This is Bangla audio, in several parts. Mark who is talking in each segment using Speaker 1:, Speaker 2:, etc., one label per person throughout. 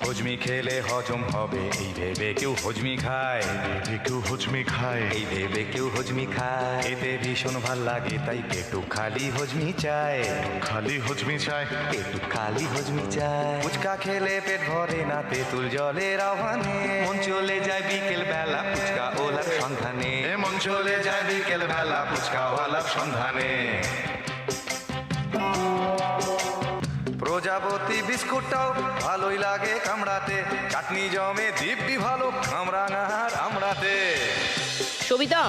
Speaker 1: হজমি খেলে হজম হবে এই ভেবে কেউ হজমি খায়,
Speaker 2: কেউ হজমি খায়,
Speaker 1: এই ভেবে কেউ হজমি খায়। খেতে ভীষণ ভাল লাগে তাই পেটু খালি হজমি চায়,
Speaker 2: খালি হজমি চায়,
Speaker 1: পেটু খালি হজমি চায়। ফুচকা খেলে পেট ভরে না তেঁতুল জলের আহ্বানে, মন চলে যায় বিকেল বেলা ফুচকা ওলার সন্ধানে,
Speaker 2: মন চলে যায় বিকেল বেলা ফুচকা ওয়ালার সন্ধানে।
Speaker 1: প্রজাপতি বিস্কুটটাও ভালোই লাগে কামড়াতে, চাটনি জমে দিব্যি ভালো কামরাঙার আমড়াতে।
Speaker 3: সবিতা,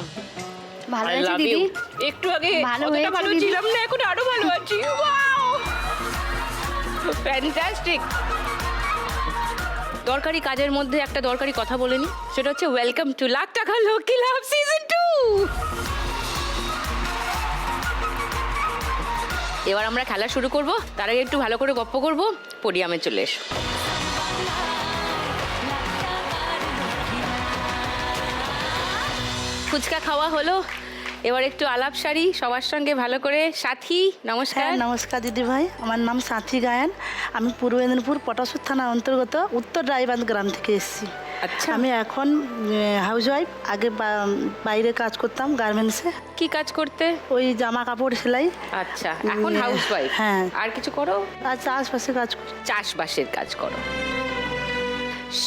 Speaker 4: ভালো
Speaker 3: I
Speaker 4: আছি
Speaker 3: love
Speaker 4: দিদি।
Speaker 3: you. একটু আগে
Speaker 4: ভালো
Speaker 3: অতটা
Speaker 4: হয়েছে
Speaker 3: ভালো
Speaker 4: দিদি।
Speaker 3: ছিলাম না, এখন আরো ভালো আছি। Wow, fantastic. দরকারি কাজের মধ্যে একটা দরকারি কথা বলে নি, সেটা হচ্ছে ওয়েলকাম টু লাখ টাকা লকি লাভ সিজন 2। এবার আমরা খেলা শুরু করব, তার আগে একটু ভালো করে গপ্প করব। পোডিয়ামে চলে এসো। ফুচকা খাওয়া হলো, এবার একটু আলাপ সারি সবার সঙ্গে ভালো করে। সাথী, নমস্কার।
Speaker 5: হ্যাঁ নমস্কার দিদি ভাই, আমার নাম সাথী গায়েন। আমি পূর্ব মেদিনীপুর পটাশুর থানা অন্তর্গত উত্তর রায়বাঁধ গ্রাম থেকে এসেছি।
Speaker 3: আচ্ছা,
Speaker 5: আমি এখন হাউস ওয়াইফ। আগে বাইরে কাজ করতাম গার্মেন্টসে,
Speaker 3: কি কাজ করতে?
Speaker 5: ওই জামা কাপড় সেলাই।
Speaker 3: আচ্ছা, এখন হাউস ওয়াইফ।
Speaker 5: হ্যাঁ।
Speaker 3: আর কিছু করো?
Speaker 5: আর চাষবাসে কাজ করি।
Speaker 3: চাষবাসের কাজ করো।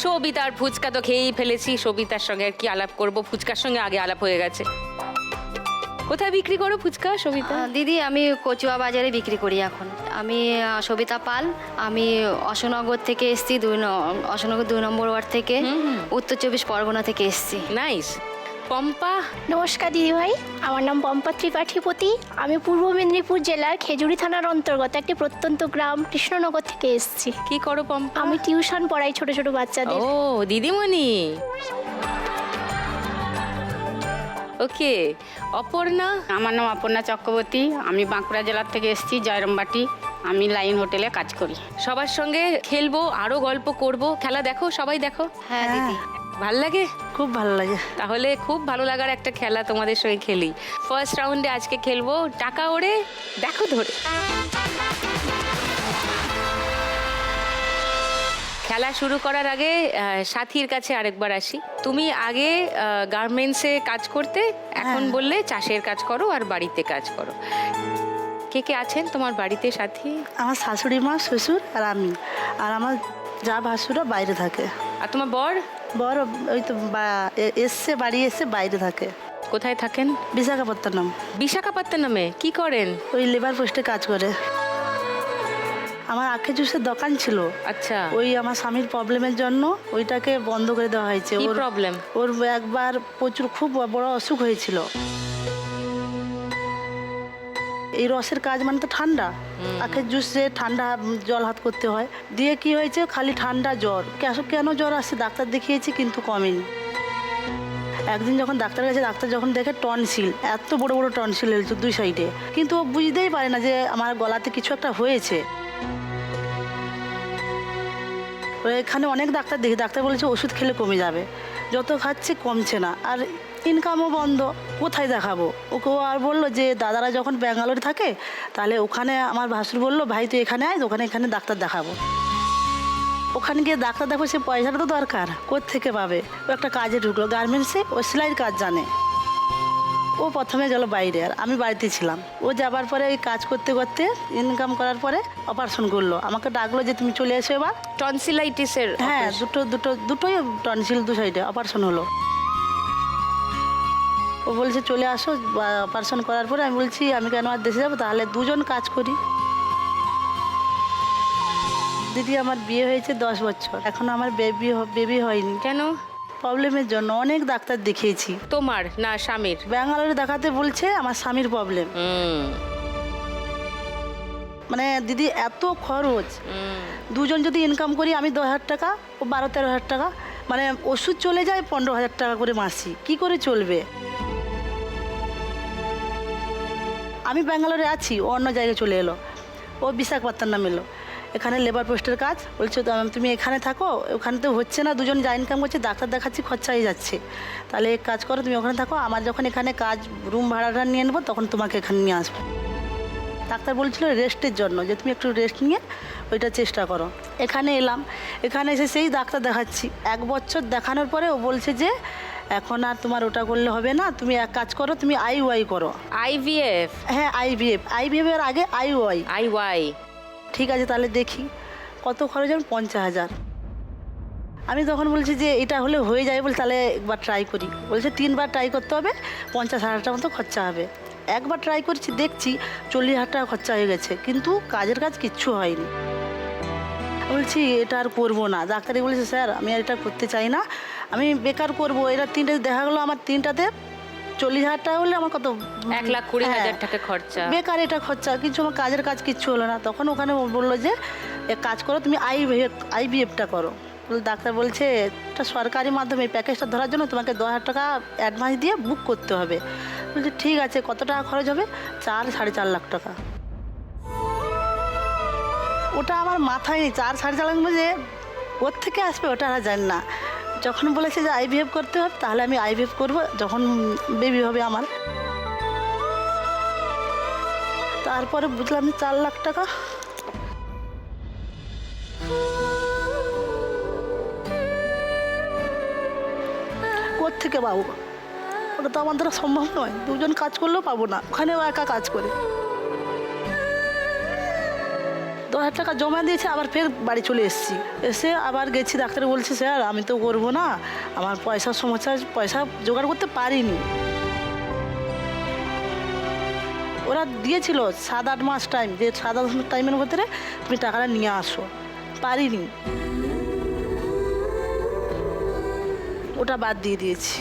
Speaker 3: সবিতার ফুচকা তো খেয়েই ফেলেছি, সবিতার সঙ্গে আর কি আলাপ করব, ফুচকার সঙ্গে আগে আলাপ হয়ে গেছে। কোথায় বিক্রি করো ফুচকা সবিতা?
Speaker 4: দিদি আমি কচুয়া বাজারে বিক্রি করি এখন। আমি সবিতা পাল। আমি অশোকনগর থেকে এসেছি, অশোকনগর 2 নম্বর ওয়ার্ড থেকে, উত্তর 24 পরগনা থেকে এসেছি।
Speaker 3: নাইস। পম্পা,
Speaker 6: নমস্কার দিদিভাই, আমার নাম পম্পা ত্রিপাঠীপতি। আমি পূর্ব মেদিনীপুর জেলার খেজুরি থানার অন্তর্গত একটি প্রত্যন্ত গ্রাম কৃষ্ণনগর থেকে এসেছি।
Speaker 3: কি করো পম্পা?
Speaker 6: আমি টিউশন পড়াই ছোট ছোট বাচ্চাদের।
Speaker 3: ও দিদিমণি। ওকে, অপর্ণা।
Speaker 7: আমার নাম অপর্ণা চক্রবর্তী। আমি বাঁকুড়া জেলার থেকে এসেছি, জয়রামবাটি। আমি লাইন হোটেলে কাজ করি।
Speaker 3: সবার সঙ্গে খেলবো, আরো গল্প করব। খেলা দেখো, সবাই দেখো।
Speaker 4: হ্যাঁ দিদি।
Speaker 3: ভাল লাগে?
Speaker 5: খুব ভালো লাগে।
Speaker 3: তাহলে খুব ভালো লাগার একটা খেলা তোমাদের সঙ্গে খেলি। ফার্স্ট রাউন্ডে আজকে খেলবো টাকা ওড়ে দেখো ধরে। খেলা শুরু করার আগে সাথীর কাছে আরেকবার আসি। তুমি আগে গার্মেন্টসে কাজ করতে, এখন বললে চাষের কাজ করো আর বাড়িতে কাজ করো। কে কে আছেন তোমার বাড়িতে সাথী?
Speaker 5: আমার শাশুড়ি মা, শ্বশুর আর আমি। আর আমার যা ভাসুরা বাইরে থাকে।
Speaker 3: আর তোমার বর?
Speaker 5: বড় ওই তো এসছে, বাড়ি এসে বাইরে থাকে।
Speaker 3: কোথায় থাকেন?
Speaker 5: বিশাখাপত্তনম।
Speaker 3: বিশাখাপত্তনমে কি করেন?
Speaker 5: ওই লেবার পোস্টে কাজ করে। আমার আখে জুসের দোকান ছিল।
Speaker 3: আচ্ছা,
Speaker 5: ওই আমার স্বামীর প্রবলেমের জন্য ওইটাকে বন্ধ করে দেওয়া হয়েছে।
Speaker 3: কি প্রবলেম?
Speaker 5: ওর একবার প্রচুর খুব বড় অসুখ হয়েছিল। এই রসের কাজ মানে তো ঠান্ডা, আখের জুসে ঠান্ডা জল হাত করতে হয়। দিয়ে কি হয়েছে, খালি ঠান্ডা জ্বর। কেন জ্বর আসছে, ডাক্তার দেখিয়েছি কিন্তু কমেনি। একদিন যখন ডাক্তার কাছে, ডাক্তার যখন দেখে টনসিল, এত বড় বড় টনসিল হয়েছে 2 সাইডে, কিন্তু ও বুঝতেই পারে না যে আমার গলাতে কিছু একটা হয়েছে। এখানে অনেক ডাক্তার দেখি, ডাক্তার বলেছে ওষুধ খেলে কমে যাবে। যত খাচ্ছে কমছে না, আর ইনকামও বন্ধ, কোথায় দেখাবো ওকে। ও আর বললো যে দাদারা যখন ব্যাঙ্গালোরে থাকে, তাহলে ওখানে আমার ভাসুর বললো ভাই তুই এখানে আয়, এখানে ডাক্তার দেখাবো। ওখানে গিয়ে ডাক্তার দেখো, সে পয়সাটা তো দরকার, কোত্থেকে পাবে। ও একটা কাজে ঢুকলো গার্মেন্টসে, ও সেলাইয়ের কাজ জানে। ও প্রথমে গেল বাইরে, আর আমি বাড়িতে ছিলাম। ও যাবার পরে ওই কাজ করতে করতে ইনকাম করার পরে অপারেশন করলো। আমাকে ডাকলো যে তুমি চলে এসো এবার।
Speaker 3: টনসিলাইটিসের?
Speaker 5: হ্যাঁ, দুটোই টনসিল 2 সাইডে অপারেশন হলো। ও বলছে চলে আসো অপারেশন করার পরে। আমি বলছি আমি কেন আর দেশে যাবো, তাহলে 2জন কাজ করি। দিদি আমার বিয়ে হয়েছে 10 বছর, এখনো আমার বেবি হয়নি।
Speaker 3: কেন?
Speaker 5: প্রবলেমের জন্য অনেক ডাক্তার দেখিয়েছি।
Speaker 3: তোমার না স্বামীর?
Speaker 5: ব্যাঙ্গালোরে দেখাতে বলছে আমার স্বামীর প্রবলেম। মানে দিদি এত খরচ, 2জন যদি ইনকাম করি, আমি 10,000 টাকা, ও 12-13,000 টাকা, মানে ওষুধ চলে যায় 15,000 টাকা করে মাসি। কি করে চলবে? আমি ব্যাঙ্গালোরে আছি, ও অন্য জায়গায় চলে এলো। ও বিশাখাপত্তনম এলো, এখানে লেবার পোস্টের কাজ। বলছে তুমি এখানে থাকো, ওখানে তো হচ্ছে না, 2জন যা ইনকাম করছে, ডাক্তার দেখাচ্ছি, খরচা হয়ে যাচ্ছে। তাহলে এক কাজ করো, তুমি ওখানে থাকো, আমার যখন এখানে কাজ রুম ভাড়াটা নিয়ে নেবো, তখন তোমাকে এখানে নিয়ে আসবো। ডাক্তার বলছিল রেস্টের জন্য, যে তুমি একটু রেস্ট নিয়ে ওইটা চেষ্টা করো। এখানে এলাম, এখানে এসে সেই ডাক্তার দেখাচ্ছি। 1 বছর দেখানোর পরে ও বলছে যে এখন আর তোমার ওটা করলে হবে না, তুমি এক কাজ করো, তুমি IUI করো।
Speaker 3: IVF?
Speaker 5: হ্যাঁ IVF এর আগে IUI।
Speaker 3: IY?
Speaker 5: ঠিক আছে তাহলে দেখি কত খরচ হবে। 50,000। আমি তখন বলছি যে এটা হলে হয়ে যাবে, বলে তাহলে একবার ট্রাই করি। বলছে 3বার ট্রাই করতে হবে, 50,000 টাকা মতো খরচা হবে। একবার ট্রাই করছি, দেখছি 40,000 টাকা খরচা হয়ে গেছে, কিন্তু কাজের কাজ কিচ্ছু হয়নি। বলছি এটা আর করবো না। ডাক্তারই বলেছে স্যার আমি আর এটা করতে চাই না, আমি বেকার করবো। এটা 3টে দেখা গেলো, আমার 3টাতে 40,000 টাকা হলে আমার কত,
Speaker 3: 1,20,000 টাকা খরচা।
Speaker 5: বেকার এটা খরচা, কিছু আমার কাজের কাজ কিচ্ছু হলো না। তখন ওখানে বললো যে এক কাজ করো, তুমি IVFটা করো। ডাক্তার বলছে এটা সরকারি মাধ্যমে, এই প্যাকেজটা ধরার জন্য তোমাকে 10,000 টাকা অ্যাডভান্স দিয়ে বুক করতে হবে। বলছে ঠিক আছে, কত টাকা খরচ হবে? 4-4.5 লাখ টাকা। ওটা আমার মাথায় নেই, 4-4.5 লাখ যে ওর থেকে আসবে ওটা আর জানি না। যখন বলেছে যে IVF করতে হবে, তাহলে আমি IVF করব যখন বেবি হবে আমার। তারপরে বুঝলাম 4 লাখ টাকা। কোত্থেকে পাবো? ওটা তো আমার দ্বারা সম্ভব নয়, 2জন কাজ করলেও পাবো না, ওখানেও একা কাজ করে। 10,000 টাকা জমা দিয়েছে, আবার ফের বাড়ি চলে এসেছি। এসে আবার গেছি, ডাক্তার বলছে স্যার আমি তো করবো না, আমার পয়সার সমস্যা, পয়সা জোগাড় করতে পারিনি। ওরা দিয়েছিল 7-8 মাস টাইম, যে 7-8 মাস টাইমের ভিতরে তুমি টাকাটা নিয়ে আসো, পারিনি, ওটা বাদ দিয়ে দিয়েছি।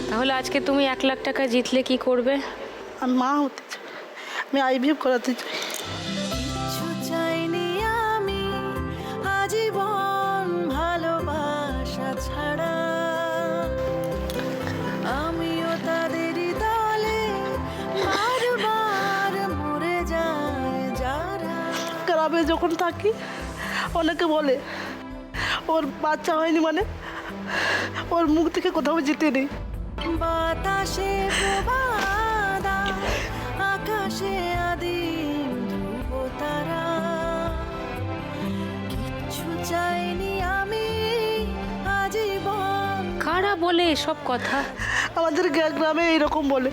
Speaker 3: তাহলে আজকে তুমি 1 লাখ টাকা জিতলে কি করবে?
Speaker 5: আমি মা হতে চাই, আমি IVF করাতে চাই।
Speaker 8: কিছু চাইনি আমি আজীবন ভালোবাসা ছাড়া, আমিও তাদেরই দলে বারবার মরে যায় যারা।
Speaker 5: গ্রামে যখন থাকি অনেকে বলে ওর বাচ্চা হয়নি মানে ওর মুখ থেকে কোথাও যেতে নেই।
Speaker 8: বাতাসে প্রবাদা, আকাশে আদিম ধ্রুব তারা, কিচ্ছু চাইনি আমি আজীবন।
Speaker 3: কারা বলে এসব কথা?
Speaker 5: আমাদের গ্রামে এইরকম বলে।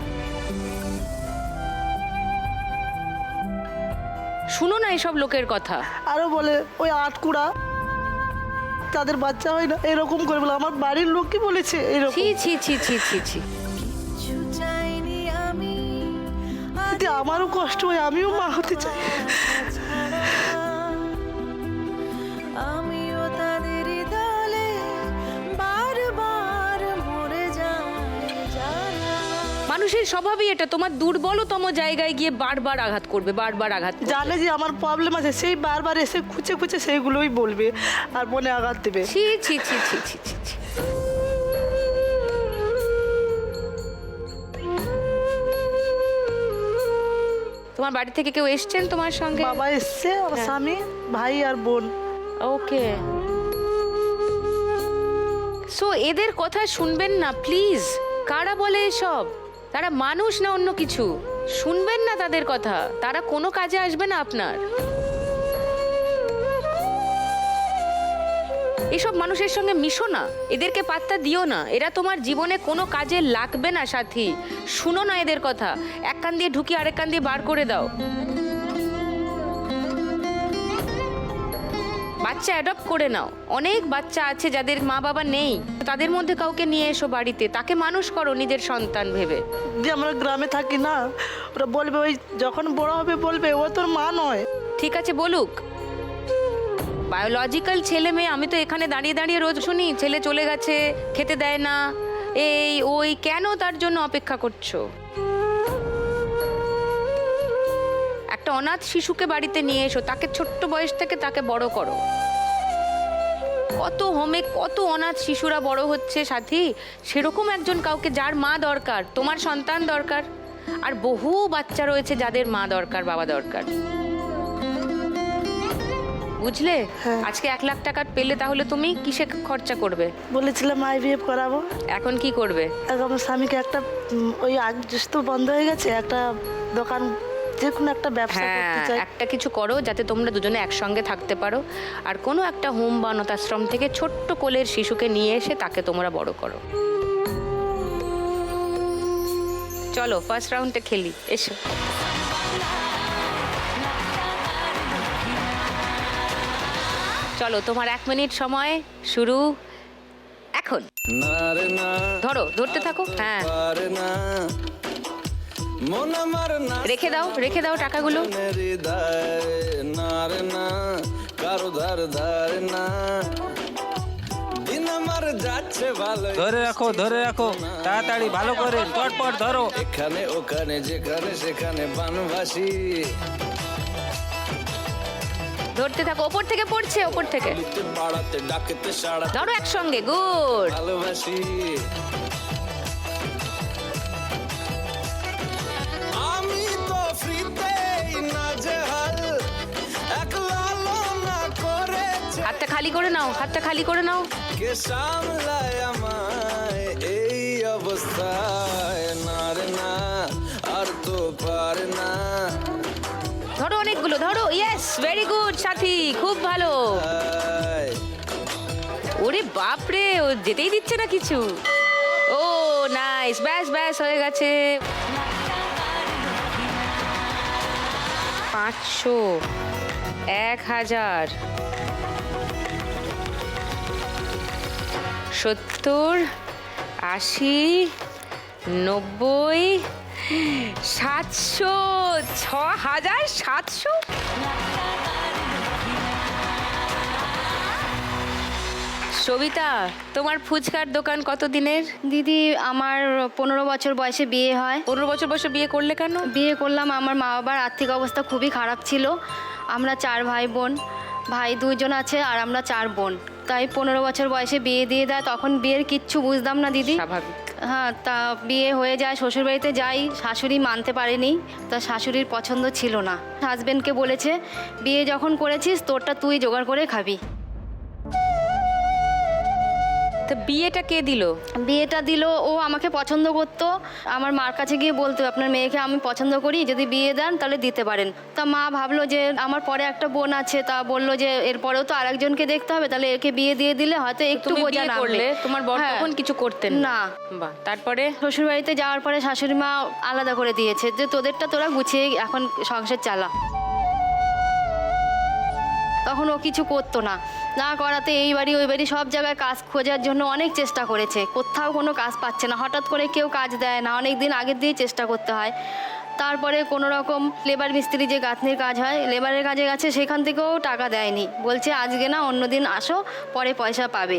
Speaker 3: শুনো না এসব লোকের কথা।
Speaker 5: আরো বলে ওই আটকুড়া তাদের বাচ্চা হয় না, এরকম করে বলে। আমার বাড়ির লোক কি বলেছে এরকম।
Speaker 3: ছি ছি ছি ছি ছি ছি।
Speaker 8: কিচ্ছু চাইনি আমি
Speaker 5: যদি আমারও কষ্ট হয়, আমিও মা হতে চাই।
Speaker 8: ছাড়া, আমিও তাদেরই দলে বারবার মরে যায় যারা।
Speaker 3: মানুষের স্বভাবই এটা, তোমার দুর্বলতম জায়গায় গিয়ে বারবার আঘাত করবে, বারবার আঘাত করবে।
Speaker 5: জানে যে আমার প্রবলেম আছে, সেই বারবার এসে খুঁচে খুঁচে সেইগুলোই বলবে আর মনে আঘাত দেবে।
Speaker 3: ছি ছি ছি ছি ছি ছি ছি। তোমার বাড়ি থেকে কেউ এসছেন তোমার সঙ্গে?
Speaker 5: বাবা এসছে, আমার স্বামী, ভাই আর বোন।
Speaker 3: ওকে, সো এদের কথা শুনবেন না প্লিজ। কারা বলে এসব? তারা মানুষ না অন্য কিছু। শুনবেন না তাদের কথা, তারা কোনো কাজে আসবে না আপনার। এসব মানুষের সঙ্গে মিশো না, এদেরকে পাত্তা দিও না, এরা তোমার জীবনে কোনো কাজে লাগবে না সাথী। শুনো না এদের কথা, এক কান দিয়ে ঢুকিয়ে আরেক কান দিয়ে বার করে দাও। বাচ্চা অ্যাডপ্ট করে নাও। অনেক বাচ্চা আছে যাদের মা বাবা নেই, তাদের মধ্যে কাউকে নিয়ে এসো বাড়িতে, তাকে মানুষ করো নিজের সন্তান ভেবে।
Speaker 5: যে আমরা গ্রামে থাকি না, ওরা বলবে ওই যখন বড় হবে বলবে ও তোর মা নয়।
Speaker 3: ঠিক আছে বলুক, বায়োলজিক্যাল ছেলে মেয়ে। আমি তো এখানে দাঁড়িয়ে দাঁড়িয়ে রোজ শুনি ছেলে চলে গেছে, খেতে দেয় না, এই ওই। কেন তার জন্য অপেক্ষা করছো? একটা অনাথ শিশুকে বাড়িতে নিয়ে এসো, তাকে ছোট্ট বয়স থেকে তাকে বড় করো। কত হোমে কত অনাথ শিশুরা বড় হচ্ছে সাথী। সেরকম একজন কাউকে, যার মা দরকার, তোমার সন্তান দরকার। আর বহু বাচ্চা রয়েছে যাদের মা দরকার, বাবা দরকার। বুঝলে? আজকে 1 লাখ টাকা পেলে তাহলে তুমি কিসে খরচা করবে?
Speaker 5: বলেছিলাম IVF করাবো।
Speaker 3: এখন কি করবে?
Speaker 5: এখন আমার স্বামীকে একটা ওই আগ তো বন্ধ হয়ে গেছে, একটা দোকান যে কোনো একটা ব্যবসা করতে
Speaker 3: হ্যাঁ
Speaker 5: চাই।
Speaker 3: একটা কিছু করো যাতে তোমরা দুজনে একসঙ্গে থাকতে পারো, আর কোনো একটা হোম বা অনাথাশ্রম থেকে ছোট্ট কোলের শিশুকে নিয়ে এসে তাকে তোমরা বড় করো। চলো ফার্স্ট রাউন্ডে খেলি, এসো। চলো তোমার 1 মিনিট সময় শুরু এখন। ধরো, ধরতে থাকো। হ্যাঁ, রেখে দাও টাকাগুলো।
Speaker 9: ধরে রাখো তাড়াতাড়ি ভালো করে চটপট ধরো।
Speaker 10: এখানে ওখানে যেখানে সেখানে বানভাসি
Speaker 3: ধরতে থাকো, ওপর থেকে পড়ছে, ওপর থেকে
Speaker 10: পাড়াতে ডাকেতে সাড়া
Speaker 3: ধরো একসঙ্গে। গুড।
Speaker 10: ভালোবাসি আমি তো ফ্রিতেই নাজেহাল একলা না করেছে
Speaker 3: হাতটা খালি করে নাও, হাতটা খালি করে নাও।
Speaker 10: কে সামলায় আমায় এই অবস্থায় না রে না আর তো পারে না
Speaker 3: ধরো অনেকগুলো, ধরো। ইয়েস, ভেরি গুড সাথী, খুব ভালো। ওরে বাপ রে, ও যেতেই দিচ্ছে না কিছু। ও নাইস, ব্যাস ব্যাস হয়ে গেছে। 500, 1000, 70, 80, 90, 700, 6700। সবিতা, তোমার ফুচকার দোকান কত দিনের?
Speaker 4: দিদি আমার 15 বছর বয়সে বিয়ে হয়।
Speaker 3: 15 বছর বয়সে বিয়ে করলে কেন?
Speaker 4: বিয়ে করলাম, আমার মা বাবার আর্থিক অবস্থা খুবই খারাপ ছিল। আমরা 4 ভাই বোন, ভাই 2 জন আছে আর আমরা 4 বোন। তাই 15 বছর বয়সে বিয়ে দিয়ে দেয়। তখন বিয়ের কিচ্ছু বুঝতাম না দিদি।
Speaker 3: স্বাভাবিক।
Speaker 4: হ্যাঁ, তা বিয়ে হয়ে যায়, শ্বশুরবাড়িতে যাই, শাশুড়ি মানতে পারেনি। তা শাশুড়ির পছন্দ ছিল না। হাজবেন্ডকে বলেছে, বিয়ে যখন করেছিস তোরটা তুই জোগাড় করে খাবি।
Speaker 3: তো বিয়েটা কে দিল?
Speaker 4: বিয়েটা দিল, ও আমাকে পছন্দ করতো। আমার মার কাছে গিয়ে বলতো, আপনার মেয়েকে আমি পছন্দ করি, যদি বিয়ে দেন তাহলে দিতে পারেন। তা মা ভাবলো যে আমার পরে একটা বোন আছে, তা বললো যে এরপরেও তো আরেকজনকে দেখতে হবে, তাহলে একে বিয়ে দিয়ে দিলে হয়তো একটু
Speaker 3: তুমি
Speaker 4: বোঝা
Speaker 3: বিয়ে
Speaker 4: নামবে।
Speaker 3: করলে, তোমার বর
Speaker 4: হ্যাঁ।
Speaker 3: তখন কিছু করতেন
Speaker 4: না।
Speaker 3: বাহ, তারপরে?
Speaker 4: শ্বশুরবাড়িতে যাওয়ার পরে শাশুড়ি মা আলাদা করে দিয়েছে, যে তোদেরটা তোরা গুছিয়ে এখন সংসার চালা। তখন ও কিছু করতো না, না করাতে এই বাড়ি ওই বাড়ি সব জায়গায় কাজ খোঁজার জন্য অনেক চেষ্টা করেছে, কোথাও কোনো কাজ পাচ্ছে না। হঠাৎ করে কেউ কাজ দেয় না, অনেক দিন আগের দিয়ে চেষ্টা করতে হয়। তারপরে কোনো রকম লেবার মিস্ত্রি যে গাঁথনির কাজ হয়, লেবারের কাজে গেছে, সেখান থেকেও টাকা দেয়নি। বলছে আজকে না, অন্য দিন আসো, পরে পয়সা পাবে।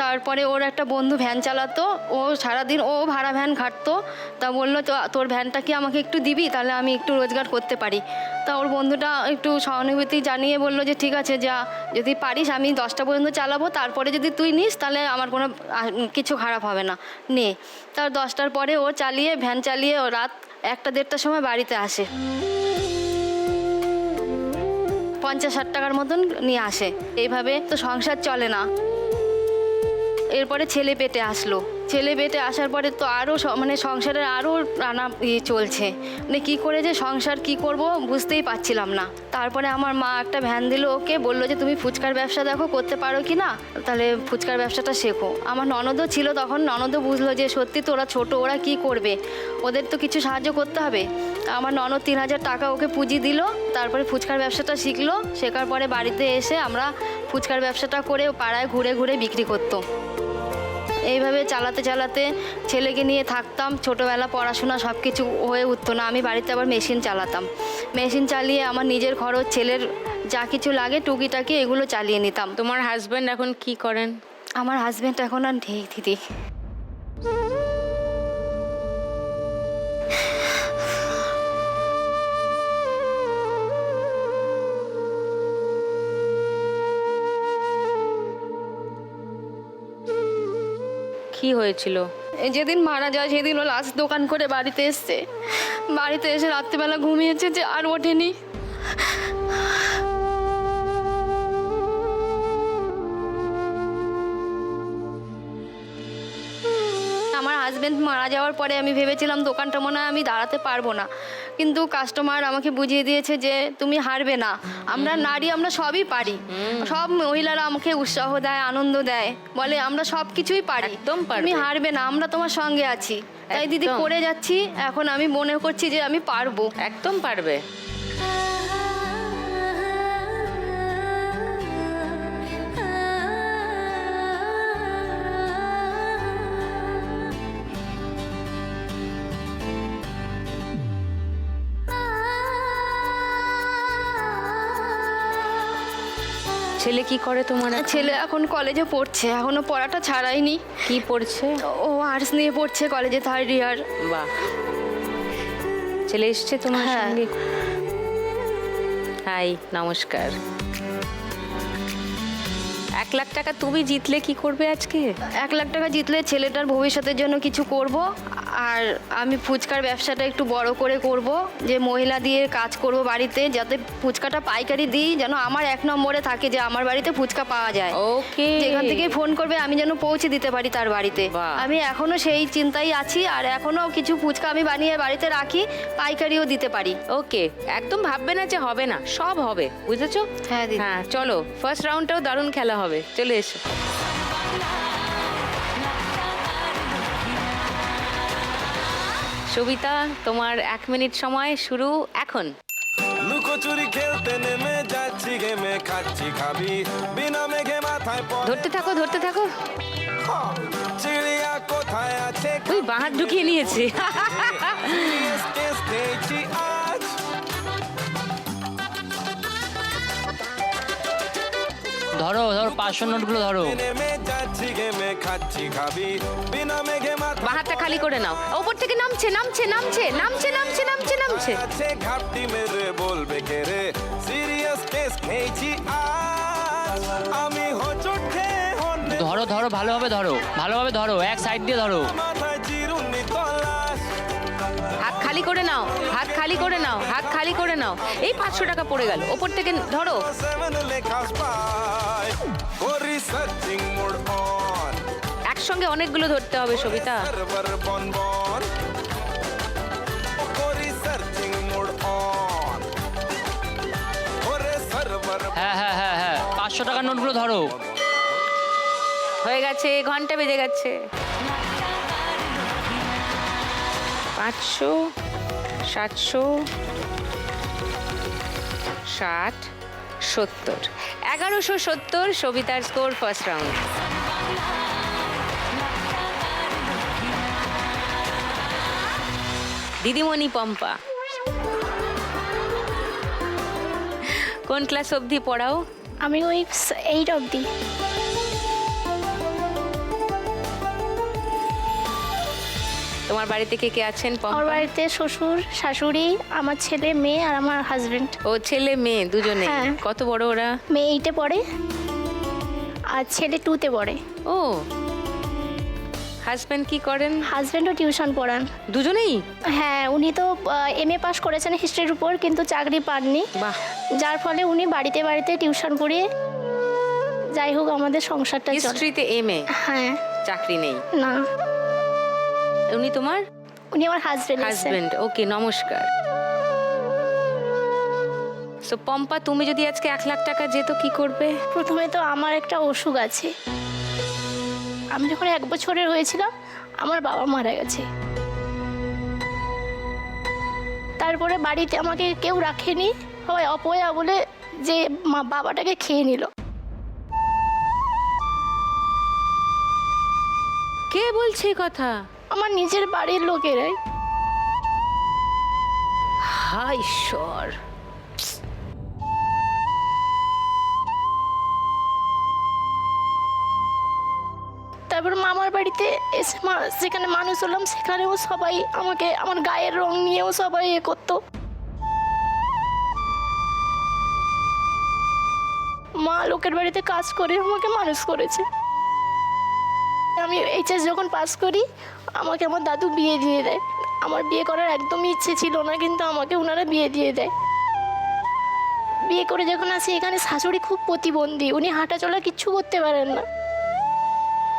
Speaker 4: তারপরে ওর একটা বন্ধু ভ্যান চালাতো, ও সারাদিন ও ভাড়া ভ্যান খাটতো। তা বললো, তো তোর ভ্যানটা কি আমাকে একটু দিবি, তাহলে আমি একটু রোজগার করতে পারি। তা ওর বন্ধুটা একটু সহানুভূতি জানিয়ে বললো যে ঠিক আছে, যা, যদি পারিস আমি 10টা পর্যন্ত চালাবো, তারপরে যদি তুই নিস তাহলে আমার কোনো কিছু খারাপ হবে না, নে। তার 10টার পরে ও চালিয়ে, ভ্যান চালিয়ে ও রাত 1টা-1:30টার সময় বাড়িতে আসে। 50-60 টাকার মতন নিয়ে আসে। এইভাবে তো সংসার চলে না। এরপরে ছেলে পেটে আসলো। ছেলে পেটে আসার পরে তো আরও মানে সংসারের আরও নানা চলছে, মানে কী করে যে সংসার কি করব বুঝতেই পারছিলাম না। তারপরে আমার মা একটা ভ্যান দিল ওকে, বললো যে তুমি ফুচকার ব্যবসা দেখো, করতে পারো কি না, তাহলে ফুচকার ব্যবসাটা শেখো। আমার ননদও ছিল তখন, ননদও বুঝলো যে সত্যি তো ওরা ছোটো, ওরা কি করবে, ওদের তো কিছু সাহায্য করতে হবে। আমার ননদ 3000 টাকা ওকে পুঁজি দিল। তারপরে ফুচকার ব্যবসাটা শিখলো। শেখার পরে বাড়িতে এসে আমরা ফুচকার ব্যবসাটা করে পাড়ায় ঘুরে ঘুরে বিক্রি করতো। এইভাবে চালাতে চালাতে ছেলেকে নিয়ে থাকতাম। ছোটোবেলা পড়াশোনা সব কিছু হয়ে উঠতো না। আমি বাড়িতে আবার মেশিন চালাতাম। মেশিন চালিয়ে আমার নিজের খরচ, ছেলের যা কিছু লাগে টুকিটাকি এগুলো চালিয়ে নিতাম।
Speaker 3: তোমার হাজবেন্ড এখন কি করেন?
Speaker 4: আমার হাজবেন্ড এখন আর নেই দিদি।
Speaker 3: কি হয়েছিল?
Speaker 4: যেদিন মারা যায় সেদিন ও লাস্ট দোকান করে বাড়িতে এসছে। বাড়িতে এসে রাত্রিবেলা ঘুমিয়েছে, যে আর ওঠেনি। আমার হাজব্যান্ড মারা যাওয়ার পরে আমি ভেবেছিলাম দোকানটা মনে হয় আমি দাঁড়াতে পারবো না, কিন্তু কাস্টমার আমাকে বুঝিয়ে দিয়েছে যে তুমি হারবে না, আমরা নারী, আমরা সবই পারি। সব মহিলারা আমাকে উৎসাহ দেয়, আনন্দ দেয়, বলে আমরা সব কিছুই পারি,
Speaker 3: একদম পারবে।
Speaker 4: তুমি হারবে না, আমরা তোমার সঙ্গে আছি। তাই দিদি
Speaker 3: একদম।
Speaker 4: করে যাচ্ছি, এখন আমি মনে করছি যে আমি পারবো।
Speaker 3: একদম পারবে। ছেলে কি করে তোমার এখন?
Speaker 4: ছেলে এখন কলেজে পড়ছে, এখনো পড়াটা ছাড়াইনি।
Speaker 3: কি পড়ছে?
Speaker 4: ও আর্টস নিয়ে পড়ছে কলেজে, 3rd ইয়ার।
Speaker 3: বাহ, ছেলে এসছে তোমার
Speaker 4: হ্যাঁ।
Speaker 3: সঙ্গে? হাই, নমস্কার। 1 লাখ টাকা তুমি জিতলে কি করবে আজকে?
Speaker 4: 1 লাখ টাকা জিতলে ছেলেটার ভবিষ্যতের জন্য কিছু করব, আর আমি ফুচকার ব্যবসাটা একটু বড় করে করব, যে মহিলা দিয়ে কাজ করব বাড়িতে, যাতে ফুচকাটা পাইকারি দিই, যেন আমার 1 নম্বরে থাকে যে আমার বাড়িতে ফুচকা পাওয়া যায়।
Speaker 3: ওকে,
Speaker 4: যেখান থেকে ফোন করবে আমি যেন পৌঁছে দিতে পারি তার বাড়িতে।
Speaker 3: বাহ।
Speaker 4: আমি এখনো সেই চিন্তায় আছি, আর এখনো কিছু ফুচকা আমি বানিয়ে বাড়িতে রাখি, পাইকারিও দিতে পারি।
Speaker 3: ওকে, একদম ভাববে না যে হবে না, সব হবে, বুঝেছো?
Speaker 4: হ্যাঁ দিদি।
Speaker 3: হ্যাঁ, চলো ফার্স্ট রাউন্ডটাও দারুণ খেলা হবে, চলে এসো। সবিতা, তোমার 1 মিনিট সময় শুরু এখন।
Speaker 10: লুকোচুরি খেলতে নেমে যাচ্ছি গেমে, খাচ্ছি খাবি বিনা মেঘে মাথায় পড়ে।
Speaker 3: ধরতে থাকো, ধরতে থাকো।
Speaker 10: চিড়িয়া কোথায় আছে?
Speaker 3: ওই বাঁ হাত ঢুকিয়ে নিয়েছে।
Speaker 10: Serious case খেয়েছি আজ।
Speaker 9: ধরো ধরো 500 নোটগুলো ধরো।
Speaker 10: নেমে যাচ্ছি গেমে, খাচ্ছি খাবি বিনা মেঘে
Speaker 3: বাঁ
Speaker 10: মাথায়
Speaker 3: হাতটা খালি করে নাও, ওপর থেকে নামছে নামছে নামছে নামছে নামছে নামছে নামছে।
Speaker 10: আছে, ঘাপটি মেরে বলবে কে রে? সিরিয়াস কেস খেয়েছি আজ। আমি হোঁচট খেয়ে হন্যে
Speaker 9: ধরো ধরো, ভালোভাবে ধরো, ভালোভাবে ধরো, এক সাইড দিয়ে ধরো।
Speaker 10: মাথায় চিরুনি তলাশ।
Speaker 3: হাত খালি করে নাও, হাত খালি করে নাও, হাত খালি করে নাও। এই 500 টাকা পড়ে গেল, ওপর থেকে ধরো।
Speaker 10: 7 লেখা পায়, করি সার্চিং মোড অন,
Speaker 3: একসঙ্গে অনেকগুলো ধরতে হবে সবিতা।
Speaker 10: সার্ভার বন বন, করি সার্চিং মোড অন, ওরে সার্ভার।
Speaker 9: হ্যাঁ হ্যাঁ হ্যাঁ হ্যাঁ, 500 টাকার নোটগুলো ধরো।
Speaker 3: হয়ে গেছে, ঘন্টা বেজে গেছে। 500, 700, 60, 70, 1170 সবিতার স্কোর ফার্স্ট রাউন্ড। দিদিমণি পম্পা, কোন ক্লাস অবধি পড়াও?
Speaker 6: আমি ওই 8 অবধি।
Speaker 3: তোমার বাড়িতে কে কে আছেন
Speaker 6: আমার
Speaker 3: পম্পা?
Speaker 6: বাড়িতে শ্বশুর, শাশুড়ি, আমার ছেলে, মেয়ে আর আমার হাজবেন্ড।
Speaker 3: ও ছেলে মেয়ে দুজনে?
Speaker 6: হ্যাঁ।
Speaker 3: কত বড় ওরা?
Speaker 6: মেয়ে 8-এ পড়ে আর ছেলে 2-তে পড়ে।
Speaker 3: ও, হাজবেন্ড কি করেন?
Speaker 6: হাজবেন্ডও টিউশন পড়ান।
Speaker 3: দুজনেই?
Speaker 6: হ্যাঁ, উনি তো MA পাস করেছেন হিস্ট্রির উপর, কিন্তু চাকরি পাননি,
Speaker 3: বাহ,
Speaker 6: যার ফলে উনি বাড়িতে বাড়িতে টিউশন পড়িয়ে, যাই হোক আমাদের সংসারটা চলে।
Speaker 3: হিস্ট্রিতে এমএ,
Speaker 6: হ্যাঁ।
Speaker 3: চাকরি নেই।
Speaker 6: না,
Speaker 3: উনি তোমার
Speaker 6: উনি আমার হাজবেন্ড।
Speaker 3: হাজবেন্ড। ওকে, নমস্কার। সো পম্পা, তুমি যদি আজকে 1 লাখ টাকা যেত কি করবে?
Speaker 6: প্রথমে তো আমার একটা অসুখ আছে। আমি যখন 1 বছরের হয়েছিলাম আমার বাবা মারা গেছে। তারপরে বাড়িতে আমাকে কেউ রাখেনি, সবাই অপয়া বলে যে বাবাটাকে খেয়ে নিল।
Speaker 3: কে বলছে এই কথা?
Speaker 6: আমার নিজের বাড়ির লোকেরাই।
Speaker 3: হায় ঈশ্বর।
Speaker 6: তারপর মামার বাড়িতে এসে যেখানে মানুষ হলাম সেখানেও সবাই আমাকে আমার গায়ের রং নিয়েও সবাই করতো। মা লোকের বাড়িতে কাজ করে আমাকে মানুষ করেছে। আমি HS যখন পাস করি আমাকে আমার দাদু বিয়ে দিয়ে দেয়। আমার বিয়ে করার একদমই ইচ্ছে ছিল না, কিন্তু আমাকে ওনারা বিয়ে দিয়ে দেয়। বিয়ে করে যখন আসি এখানে, শাশুড়ি খুব প্রতিবন্ধী, উনি হাঁটা চলা কিচ্ছু করতে পারেন না।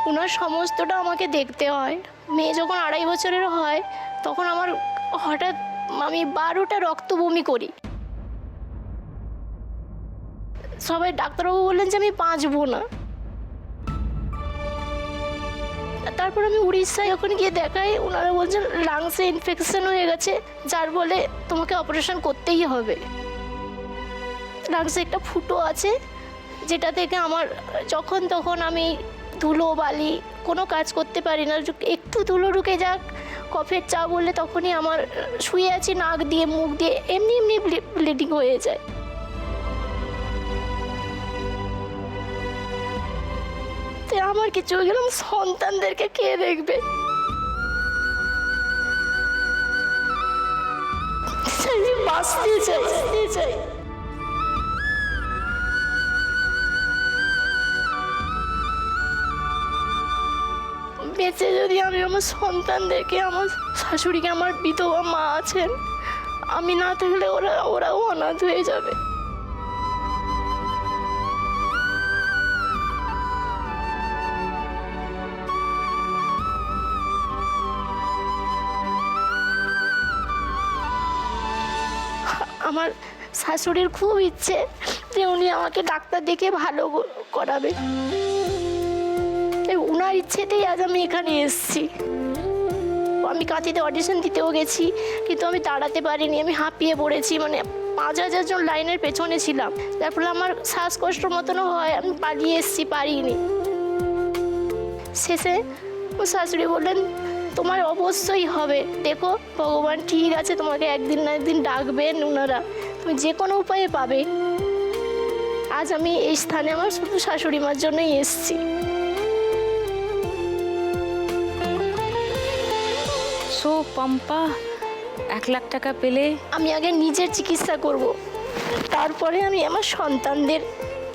Speaker 6: ওনার সমস্তটা আমাকে দেখতে হয়। মেয়ে যখন 2.5 বছরের হয় তখন আমার হঠাৎ আমি 12টা রক্ত বমি করি। সবাই ডাক্তারবাবু বললেন যে আমি বাঁচবো না। তারপর আমি উড়িষ্যায় যখন গিয়ে দেখাই, ওনারা বলছেন লাংসে ইনফেকশন হয়ে গেছে, যার বলে তোমাকে অপারেশন করতেই হবে। লাংসে একটা ফুটো আছে, যেটা থেকে আমার যখন তখন আমি ধুলো বালি কোনো কাজ করতে পারি না। একটু ধুলো ঢুকে যাক, কফের চা বললে তখনই আমার শুয়ে আছি, নাক দিয়ে মুখ দিয়ে এমনি এমনি ব্লিডিং হয়ে যায়। তো আমার কিছু হয়ে গেলাম, সন্তানদেরকে কে দেখবে? বাঁচতে চাই, বাঁচতে চাই। বেঁচে যদি আমি আমার সন্তানদেরকে, আমার শাশুড়িকে, আমার বিধবা মা আছেন, আমি না থাকলে ওরাও অনাথ হয়ে যাবে। আমার শাশুড়ির খুব ইচ্ছে যে উনি আমাকে ডাক্তার দেখে ভালো করাবে। উনার ইচ্ছেতেই আজ আমি এখানে এসেছি। আমি কাঁথিতে অডিশন দিতেও গেছি, কিন্তু আমি দাঁড়াতে পারিনি, আমি হাঁপিয়ে পড়েছি। মানে 5000 জন লাইনের পেছনে ছিলাম, যার ফলে আমার শ্বাসকষ্ট মতনও হয়, আমি পালিয়ে এসেছি, পারিনি। শেষে ও শাশুড়ি বললেন তোমার অবশ্যই হবে, দেখো ভগবান ঠিক আছে, তোমাকে একদিন না একদিন ডাকবেন ওনারা, তুমি যে কোনো উপায়ে পাবে। আজ আমি এই স্থানে আমার শুধু শাশুড়ি মার জন্যই এসেছি।
Speaker 3: সো পম্পা, 1 লাখ টাকা পেলে
Speaker 6: আমি আগে নিজের চিকিৎসা করব, তারপরে আমি আমার সন্তানদের,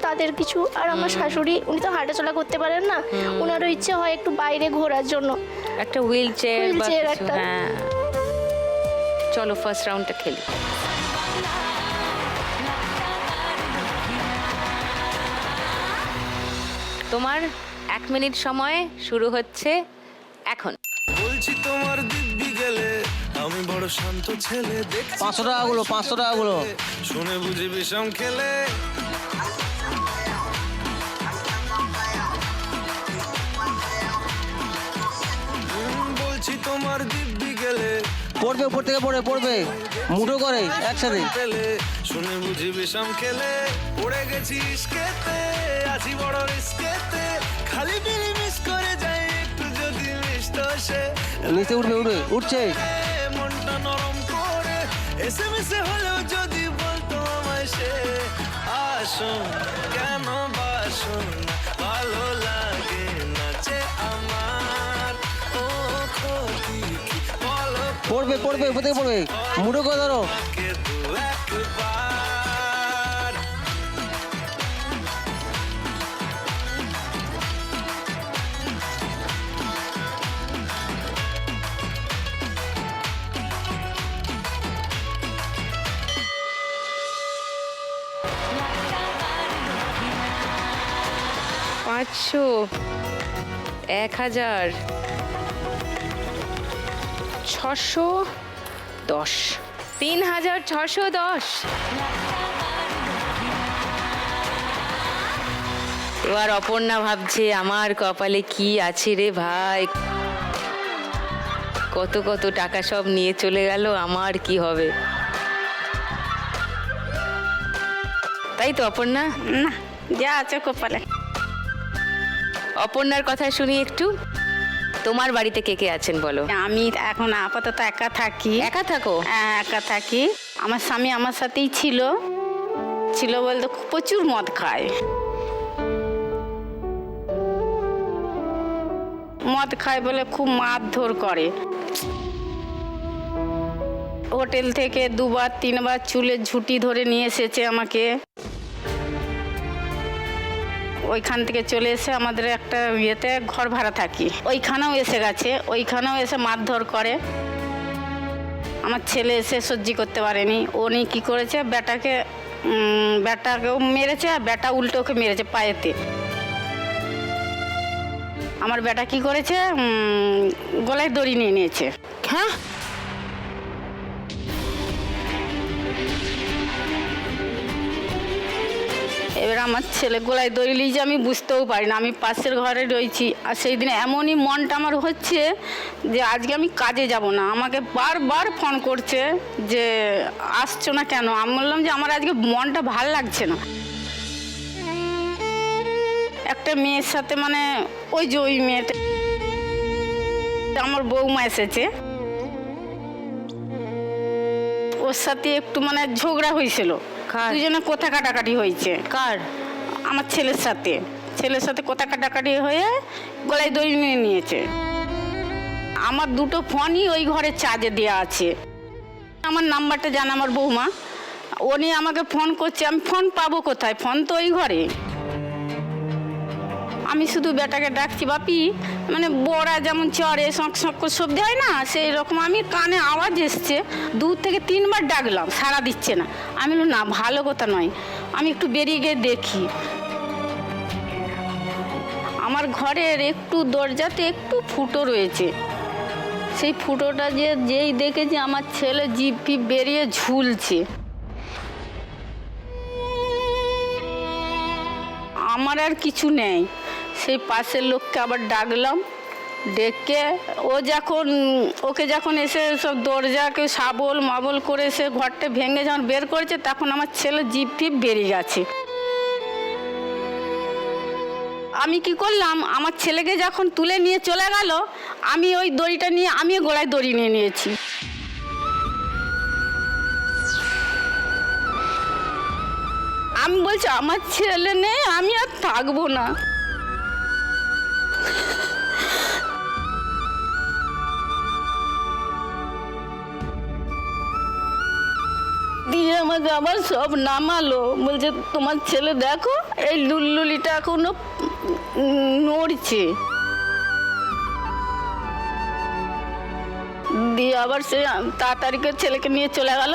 Speaker 6: তাদের কিছু। আর আমার শাশুড়ি, উনি তো হাঁটাচলা করতে পারেন না, ওনারও ইচ্ছে হয় একটু বাইরে ঘোরার জন্য,
Speaker 3: একটা হুইল চেয়ার বা
Speaker 6: Wheelchair
Speaker 3: কিছু।
Speaker 6: একটা।
Speaker 3: হ্যাঁ, চলো ফার্স্ট রাউন্ডটা খেলি। তোমার 1 মিনিট সময় শুরু হচ্ছে এখন।
Speaker 10: বলছি তোমার দিব্যি গেলে আমি বড় শান্ত ছেলে,
Speaker 9: 500 টাকাগুলো, 500 টাকাগুলো।
Speaker 10: শুনে বুঝি বিষম খেলে। বলছি তোমার দিব্যি গেলে
Speaker 9: পড়বে, উপর থেকে পড়বে মুঠো করে একসাথে।
Speaker 10: পেলে শুনে বুঝি বিষম খেলে। পড়ে গেছি ইস্কেতে, আছি বড় রিস্কেতে, খালি বিলি মিস করে যাই একটু যদি মিষ্ট সে।
Speaker 9: নিচে উঠছে।
Speaker 10: মনটা নরম করে এসএমএসে হলেও যদি বলতো আমায় সে, আসুন কেন বাসুন ভালো লাগে নাচে আমার। ও ক্ষতি কি বলো
Speaker 9: পড়বে, উপর থেকে পড়বে, মুঠো করে ধরো।
Speaker 10: কে দু একবার।
Speaker 3: পাঁচশো, 1000, 610, 3610। এবার অপর্ণা ভাবছে আমার কপালে কি আছে রে ভাই, কত কত টাকা সব নিয়ে চলে গেল, আমার কি হবে? তাই তো অপর্ণা?
Speaker 7: না, যা আছে কপালে।
Speaker 3: অপর্ণার কথা শুনি একটু। তোমার বাড়িতে কে কে আছেন বলো?
Speaker 7: আমি এখন আপাতত একা থাকি।
Speaker 3: একা থাকো?
Speaker 7: হ্যাঁ, একা থাকি। আমার স্বামী আমার সাথেই ছিল বলতে প্রচুর মদ খায়। মদ খায় বলে খুব মারধর করে। হোটেল থেকে 2-3বার চুলের ঝুঁটি ধরে নিয়ে এসেছে আমাকে। ওইখান থেকে চলে এসে আমাদের একটা ইয়েতে ঘর ভাড়া থাকি, ওইখানেও এসে গেছে, ওইখানেও এসে মারধর করে। আমার ছেলে এসে সহ্য করতে পারেনি, উনি কি করেছে, বেটাকেও মেরেছে, আর বেটা উল্টো ওকে মেরেছে পায়েতে। আমার বেটা কি করেছে, গলায় দড়ি নিয়ে নিয়েছে।
Speaker 3: হ্যাঁ,
Speaker 7: এবার আমার ছেলে গলায় দড়ি লিয়েছে, আমি বুঝতেও পারি না, আমি পাশের ঘরে রয়েছি। আর সেই দিন এমনই মনটা আমার হচ্ছে যে আজকে আমি কাজে যাব না। আমাকে বারবার ফোন করছে যে আসছো না কেন। আমি বললাম যে আমার আজকে মনটা ভাল লাগছে না। একটা মেয়ের সাথে মানে ওই মেয়েটা আমার বৌমা এসেছে, ওর সাথে একটু মানে ঝগড়া হয়েছিল, দুজনে কথা কাটাকাটি হয়েছে।
Speaker 3: কার?
Speaker 7: আমার ছেলের সাথে কথা কাটাকাটি হয়ে গলায় দড়ি নিয়ে নিয়েছে। আমার দুটো ফোনই ওই ঘরে চার্জে দেওয়া আছে। আমার নাম্বারটা জানে আমার বৌমা, উনি আমাকে ফোন করছে, আমি ফোন পাবো কোথায়? ফোন তো ওই ঘরে। আমি শুধু বেটাকে ডাকছি, বাপি, মানে বড়া যেমন চড়ে শখ শব্দ হয় না, সেই রকম আমি কানে আওয়াজ এসছে, 2 থেকে 3 বার ডাকলাম, সাড়া দিচ্ছে না। আমি বললাম না, ভালো কথা নয়, আমি একটু বেরিয়ে গিয়ে দেখি। আমার ঘরের একটু দরজাতে একটু ফুটো রয়েছে, সেই ফুটোটা যেই দেখেছি আমার ছেলে জিভ ফিভ বেরিয়ে ঝুলছে। আমার আর কিছু নেই, সেই পাশের লোককে আবার ডাকলাম, ডেকে ওকে যখন এসে সব দরজাকে শাবল মাবল করে এসে ঘরটা ভেঙে যখন বের করেছে, তখন আমার ছেলে জিভ ফিভ বেরিয়ে গেছে। আমি কি করলাম, আমার ছেলেকে যখন তুলে নিয়ে চলে গেল, আমি ওই দড়িটা নিয়ে আমিও গলায় দড়ি নিয়ে নিয়েছি। আমি বলছি আমার ছেলে নেই, আমি আর থাকবো না। দিয়ে আমাকে আবার সব নামালো, বলছে তোমার ছেলে দেখো এই লুলুলিটা এখনো নড়ছে। দিয়ে আবার সে তাড়াতাড়ি করে ছেলেকে নিয়ে চলে গেল।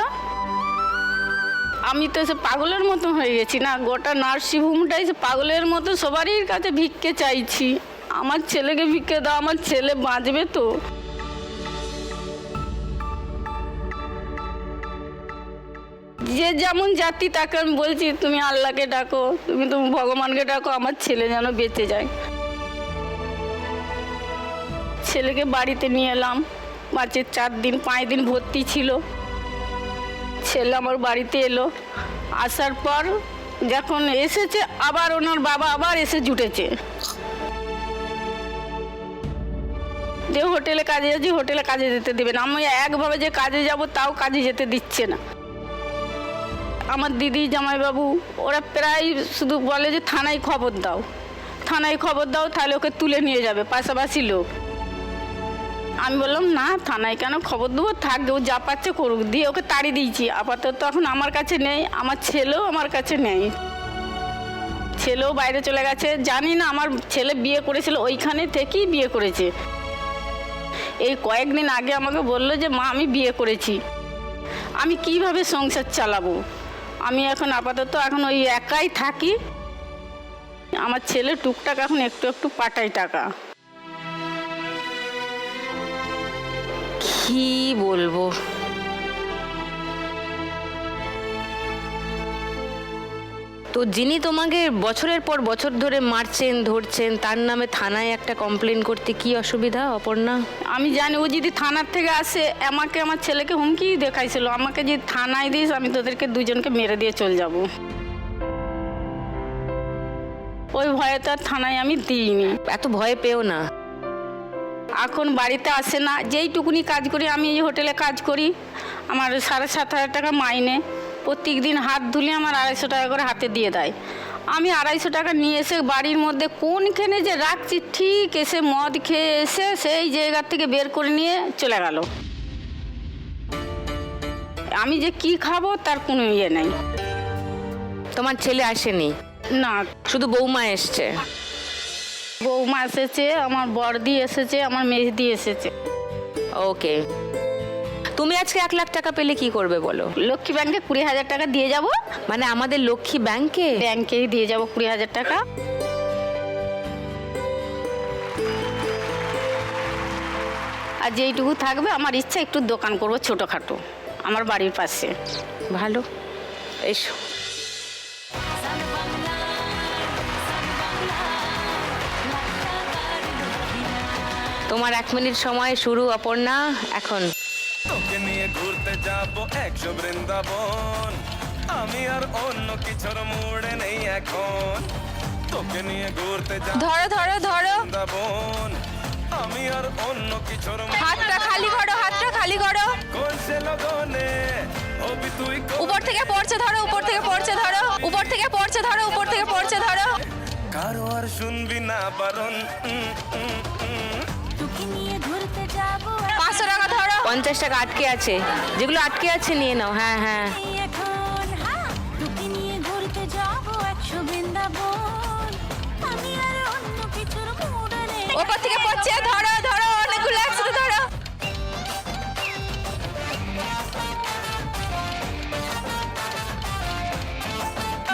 Speaker 7: আমি তো সে পাগলের মতো হয়ে গেছি না, গোটা নার্সিংহোমটাই সে পাগলের মতো সবারই কাছে ভিক্ষে চাইছি। আমার ছেলেকে ভিক্ষে দাও, আমার ছেলে বাঁচবে তো। যে যেমন জাতি তাকে আমি বলছি তুমি আল্লাহকে ডাকো, তুমি ভগবানকে ডাকো, আমার ছেলে যেন বেঁচে যায়। ছেলেকে বাড়িতে নিয়ে এলাম, বাচ্চার 4 দিন 5 দিন ভর্তি ছিল। ছেলে আমার বাড়িতে এলো, আসার পর যখন এসেছে আবার ওনার বাবা আবার এসে জুটেছে যে হোটেলে কাজে যাচ্ছি, হোটেলে কাজে যেতে দেবে না। আমি একভাবে যে কাজে যাব তাও কাজে যেতে দিচ্ছে না। আমার দিদি জামাইবাবু ওরা প্রায় শুধু বলে যে থানায় খবর দাও, থানায় খবর দাও, তাহলে ওকে তুলে নিয়ে যাবে পাশাপাশি লোক। আমি বললাম না, থানায় কেন খবর দেবো, থাকবে, ও যা পাচ্ছে করুক। দিয়ে ওকে তাড়িয়ে দিয়েছি। আপাতত এখন আমার কাছে নেই, আমার ছেলেও আমার কাছে নেই, ছেলেও বাইরে চলে গেছে। জানি না, আমার ছেলে বিয়ে করেছিল ওইখানে থেকেই বিয়ে করেছে। এই কয়েকদিন আগে আমাকে বললো যে মা আমি বিয়ে করেছি, আমি কিভাবে সংসার চালাবো। আমি এখন আপাতত এখন ওই একাই থাকি। আমার ছেলে টুকটাক এখন একটু একটু পাঠায় টাকা।
Speaker 3: কি বলবো, তো যিনি তোমাকে বছরের পর বছর ধরে মারছেন ধরছেন, তার নামে থানায় একটা কমপ্লেন করতে কি অসুবিধা অপর্ণা?
Speaker 7: আমি জানি ও যদি থানার থেকে আসে, আমাকে আমার ছেলেকে হুমকি দেখাইছিল, আমাকে যদি থানায় দিস আমি তোদেরকে দুজনকে মেরে দিয়ে চলে যাব। ওই ভয়ে তো আর থানায় আমি দিইনি।
Speaker 3: এত ভয় পেও না।
Speaker 7: এখন বাড়িতে আসে না, যেইটুকুনি কাজ করি, আমি এই হোটেলে কাজ করি, আমার 7,500 টাকা মাইনে। প্রত্যেক দিন হাত ধুলে আমার 250 টাকা করে হাতে দিয়ে দেয়। আমি 250 টাকা নিয়ে এসে বাড়ির মধ্যে কোনখানে যে রাখছি, ঠিক এসে মদ খেয়ে এসে সেই জায়গার থেকে বের করে নিয়ে চলে গেল। আমি যে কি খাবো তার কোনো ইয়ে নেই।
Speaker 3: তোমার ছেলে আসেনি?
Speaker 7: না,
Speaker 3: শুধু বৌমা এসছে?
Speaker 7: বৌমা এসেছে, আমার বড়দি এসেছে, আমার মেজদি এসেছে।
Speaker 3: ওকে, তুমি আজকে 1 লাখ টাকা পেলে কি করবে বলো?
Speaker 7: লক্ষ্মী ব্যাংকে 20,000 টাকা দিয়ে যাব।
Speaker 3: মানে আমাদের লক্ষ্মী ব্যাংকে?
Speaker 7: ব্যাংকেই দিয়ে যাব 20,000 টাকা। আর যেইটুকু থাকবে আমার ইচ্ছা একটু দোকান করবো ছোটোখাটো আমার বাড়ির পাশে।
Speaker 3: ভালো, এসো। তোমার 1 মিনিট সময় শুরু, অপর্ণা, এখন।
Speaker 10: তোকে নিয়ে ঘুরতে যাব 100 বৃন্দাবন, আমি আর অন্য কিছুর মুড়ে নেই এখন। তোকে নিয়ে ঘুরতে যাব
Speaker 3: ধরো ধরো ধরো,
Speaker 10: বৃন্দাবন, আমি আর অন্য কিছুর
Speaker 3: হাতটা খালি করো, হাতটা খালি করো।
Speaker 10: কোন সে লগনে হবি তুই
Speaker 3: উপর থেকে পড়ছে ধরো, উপর থেকে পড়ছে ধরো, উপর থেকে পড়ছে ধরো, উপর থেকে পড়ছে ধরো।
Speaker 10: কারো আর শুনবি না বারণ।
Speaker 8: তোকে নিয়ে ঘুরতে যাবো
Speaker 3: 500 টাকা ধরো। 50 টাকা আটকে আছে, যেগুলো আটকে আছে নিয়ে নাও। হ্যাঁ হ্যাঁ,
Speaker 8: এখন, হ্যাঁ তোকে নিয়ে ঘুরতে যাবো 100 বৃন্দাবন, আমি আর অন্য কিছুর মুড়ে নেই।
Speaker 3: উপর থেকে পড়ছে ধরো ধরো, অনেকগুলো একসাথে ধরো।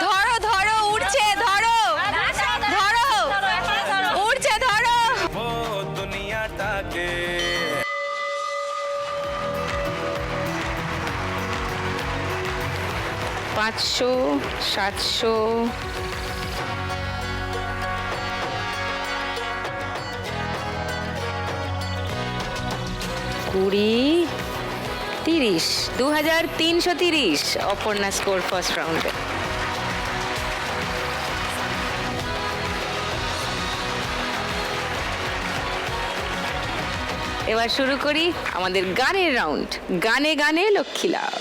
Speaker 3: ধরো ধরো, উঠছে, ধরো ধরো, উঠছে, ধরো।
Speaker 10: ও দুনিয়াটাকে
Speaker 3: 500, 700, 20, 30, 2330 অপর্ণা স্কোর ফার্স্ট রাউন্ডে। এবার শুরু করি আমাদের গানের রাউন্ড, গানে গানে লক্ষ্মী লাভ।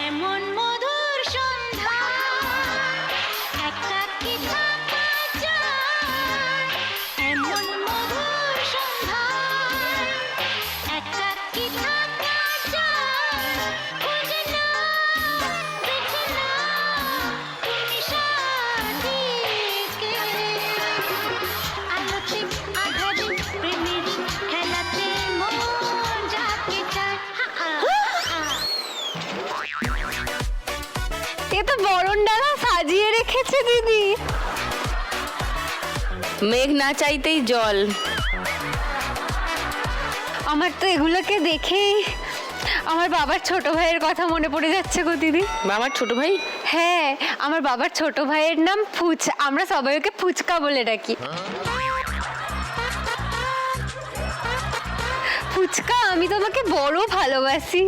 Speaker 8: এমন মধুর সন্ধ্যা একাকী থাকা যায়, এমন মধুর সন্ধ্যা একাকী থাকা যায়, খুঁজে না দেখে না তুমি সাথীকে, আলোতে আধারে প্রেমের খেলাতে মন যাকে চায়।
Speaker 3: এ তো বরণ ডালা সাজিয়ে রেখেছে দিদি। মেঘ না চাইতেই জল।
Speaker 7: আমার তো এগুলোকে দেখেই আমার বাবার ছোট ভাইয়ের কথা মনে পড়ে যাচ্ছে গো দিদি।
Speaker 3: বাবার ছোট ভাই?
Speaker 7: হ্যাঁ, আমার বাবার ছোট ভাইয়ের নাম আমরা সবাই ওকে ফুচকা বলে ডাকি। ফুচকা, আমি তোমাকে বড় ভালোবাসি।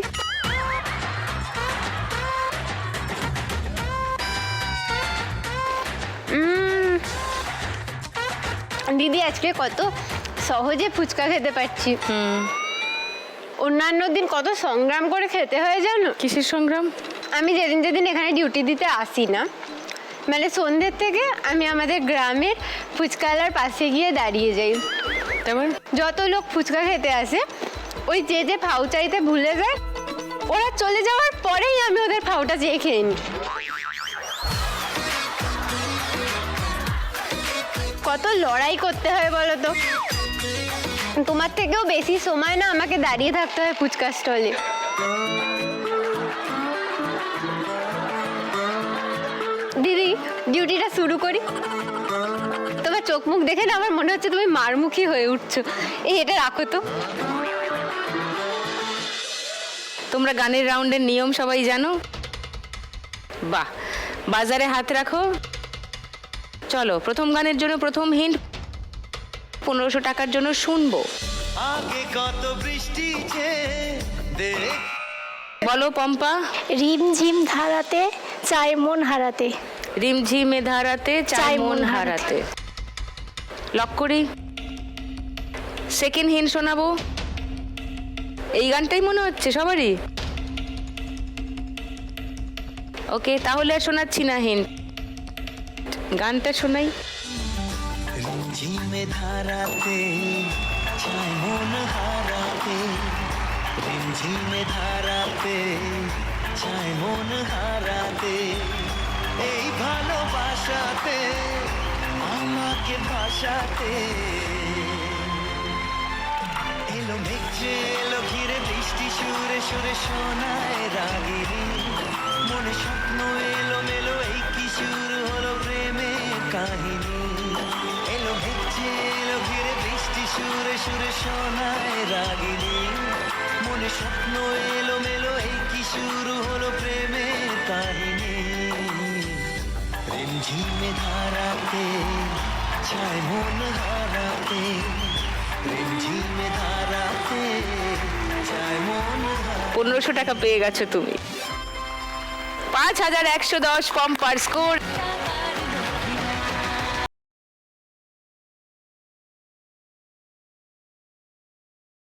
Speaker 7: দিদি আজকে কত সহজে ফুচকা খেতে পারছি। অন্যান্য দিন কত সংগ্রাম করে খেতে হয় জানো?
Speaker 3: কিসের সংগ্রাম?
Speaker 7: আমি যেদিন যেদিন এখানে ডিউটি দিতে আসি না, মানে সন্ধ্যের থেকে আমি আমাদের গ্রামের ফুচকাওয়ালার পাশে গিয়ে দাঁড়িয়ে যাই।
Speaker 3: তারপর
Speaker 7: যত লোক ফুচকা খেতে আসে, ওই যে ফাউ চাইতে ভুলে যায়, ওরা চলে যাওয়ার পরেই আমি ওদের ফাউটা চেয়ে খেয়ে নিই। কত লড়াই করতে হয় বলো তো। তোমার থেকেও বেশি সময় না আমাকে দাঁড়িয়ে থাকতে হয় ফুচকা স্টলে। দিদি, ডিউটিটা শুরু করি। তোমার চোখ মুখ দেখে না আমার মনে হচ্ছে তুমি মারমুখী হয়ে উঠছো। এটা রাখো তো।
Speaker 3: তোমরা গানের রাউন্ডের নিয়ম সবাই জানো? বাহ, বাজারে হাত রাখো। চলো, প্রথম গানের জন্য প্রথম হিন্ট 1500 টাকার জন্য শুনবো।
Speaker 1: আগে কত বৃষ্টি
Speaker 3: বলো পম্পা।
Speaker 6: রিমঝিম ধারাতে চাই মন হারাতে।
Speaker 3: রিমঝিমে ধারাতে চাই মন হারাতে। লক করি। সেকেন্ড হিন্ট শোনাবো। এই গানটাই মনে হচ্ছে সবারই। ওকে, তাহলে আর শোনাচ্ছি না হিন্ট, গানটা শোনাই।
Speaker 1: ঝিমে ধারাতে চাই মন হারাতে, ঝিমে ধারাতে চাই মন হারাতে, এই ভালোবাসাতে আমাকে ভাসাতে। এলো মেঘে এলো ঘিরে বৃষ্টি সুরে সুরে শোনায় রাগিনী, মনে স্বপ্ন এলো মেলো এই কিশোর হলো প্রেমের কাহিনী। এলো মেঘে এলো ঘিরে বৃষ্টি সুরে সুরে শোনায় রাগিনী, মনে স্বপ্ন এলো মেলো, এই কি শুরু হলো প্রেমের কাহিনী। রিমঝিমে ধারাতে চায় মন হারাতে, রিমঝিমে ধারাতে চায় মন হারাতে।
Speaker 3: 1500 টাকা পেয়ে গেছো তুমি। 5110 পাম্পার স্কোর।